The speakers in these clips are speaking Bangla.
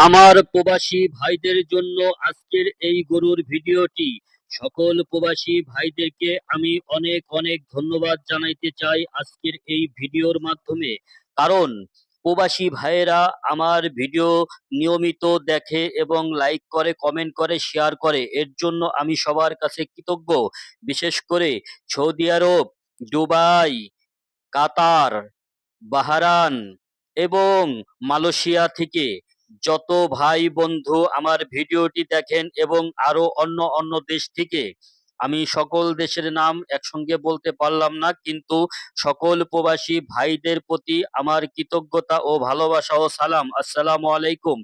আমার প্রবাসী ভাইদের জন্য আজকের এই গরুর ভিডিওটি। সকল প্রবাসী ভাইদেরকে আমি অনেক অনেক ধন্যবাদ জানাইতে চাই আজকের এই ভিডিওর মাধ্যমে। কারণ প্রবাসী ভাইয়েরা আমার ভিডিও নিয়মিত দেখে এবং লাইক করে, কমেন্ট করে, শেয়ার করে, এর জন্য আমি সবার কাছে কৃতজ্ঞ। বিশেষ করে সৌদি আরব, দুবাই, কাতার, বাহরান এবং মালয়েশিয়া থেকে যত ভাই বন্ধু আমার ভিডিওটি দেখেন এবং আরো অন্য অন্য দেশ থেকে, আমি সকল দেশের নাম একসঙ্গে বলতে পারলাম না, কিন্তু সকল প্রবাসী ভাইদের প্রতি আমার কৃতজ্ঞতা ও ভালোবাসা ও সালাম। আসসালামু আলাইকুম।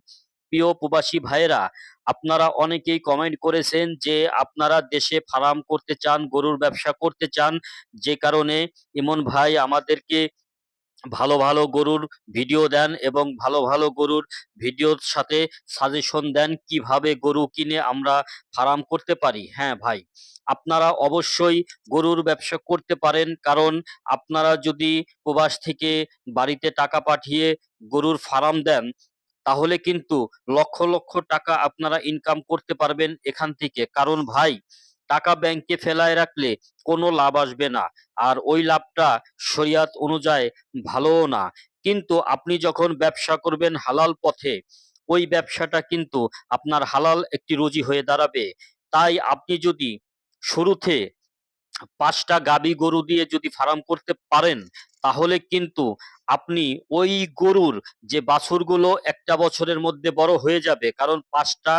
প্রিয় প্রবাসী ভাইয়েরা, আপনারা অনেকেই কমেন্ট করেছেন যে আপনারা দেশে ফার্ম করতে চান, গরুর ব্যবসা করতে চান, যে কারণে ইমন ভাই আমাদেরকে ভালো ভালো গরুর ভিডিও দেন এবং ভালো ভালো গরুর ভিডিওর সাথে সাজেশন দেন কিভাবে গরু কিনে আমরা ফার্ম করতে পারি। হ্যাঁ ভাই, আপনারা অবশ্যই গরুর ব্যবসা করতে পারেন, কারণ আপনারা যদি প্রবাস থেকে বাড়িতে টাকা পাঠিয়ে গরুর ফার্ম দেন, তাহলে কিন্তু লক্ষ লক্ষ টাকা আপনারা ইনকাম করতে পারবেন এখান থেকে। কারণ ভাই, টাকা ব্যাংকে ফেলায় রাখলে কোনো লাভ আসবে না, আর ওই লাভটা শরিয়াত অনুযায়ী ভালোও না। কিন্তু আপনি যখন ব্যবসা করবেন হালাল পথে, ওই ব্যবসাটা কিন্তু আপনার হালাল একটি রুজি হয়ে দাঁড়াবে। তাই আপনি যদি শুরুতে ৫টা গাভী গরু দিয়ে যদি ফার্ম করতে পারেন, তাহলে কিন্তু আপনি ওই গরুর যে বাছুরগুলো একটা বছরের মধ্যে বড় হয়ে যাবে, কারণ ৫টা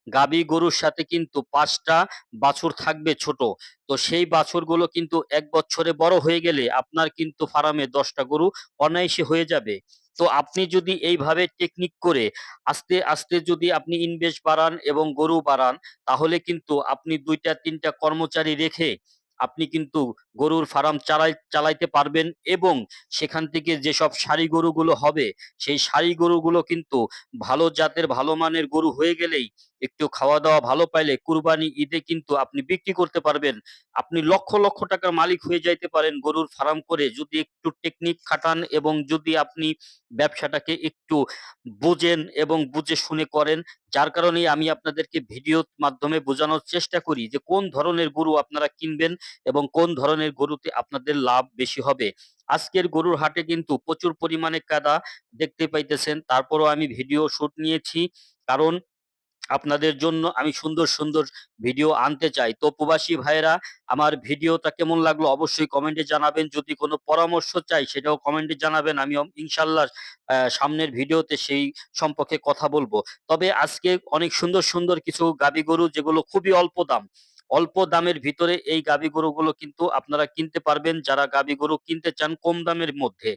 গাভী গরুর সাথে কিন্তু ৫টা বাছুর থাকবে ছোট। তো সেই বাছুরগুলো কিন্তু ১ বছরে বড় হয়ে গেলে আপনার কিন্তু ফার্মে ১০টা গরু অনায়াসে হয়ে যাবে। তো আপনি যদি এইভাবে টেকনিক করে আস্তে আস্তে যদি আপনি ইনভেস্ট বাড়ান এবং গরু বাড়ান, তাহলে কিন্তু আপনি ২টা ৩টা কর্মচারী রেখে আপনি কিন্তু গরুর ফার্ম চালাইতে পারবেন, এবং সেখান থেকে যেসব সারি গরুগুলো হবে, সেই সারি গরুগুলো কিন্তু ভালো জাতের ভালো মানের গরু হয়ে গেলেই, একটু খাওয়া দাওয়া ভালো পাইলে কুরবানি ঈদে কিন্তু আপনি বিক্রি করতে পারবেন। আপনি লক্ষ লক্ষ টাকার মালিক হয়ে যাইতে পারেন গরুর ফার্ম করে, যদি একটু টেকনিক খাটান এবং যদি আপনি ব্যবসাটাকে একটু বুঝেন এবং বুঝে শুনে করেন। যার কারণেই আমি আপনাদেরকে ভিডিওর মাধ্যমে বোঝানোর চেষ্টা করি যে কোন ধরনের গরু আপনারা কিনবেন এবং কোন ধরনের গরুতে আপনাদের লাভ বেশি হবে। আজকের গরুর হাটে কিন্তু প্রচুর পরিমাণে কাদা দেখতে পাইতেছেন, তারপরও আমি ভিডিও শুট নিয়েছি, কারণ আপনাদের জন্য আমি সুন্দর সুন্দর ভিডিও আনতে চাই। তো প্রবাসী ভাইয়েরা, আমার ভিডিওটা কেমন লাগলো অবশ্যই কমেন্টে জানাবেন। যদি কোনো পরামর্শ চাই সেটাও কমেন্টে জানাবেন, আমি ইনশাল্লাহ সামনের ভিডিওতে সেই সম্পর্কে কথা বলবো। তবে আজকে অনেক সুন্দর সুন্দর কিছু গাভী গরু, যেগুলো খুবই অল্প দাম, অল্প দামের ভিতরে এই গাভী গরুগুলো কিন্তু আপনারা কিনতে পারবেন, যারা গাভী গরু কিনতে চান কম দামের মধ্যে।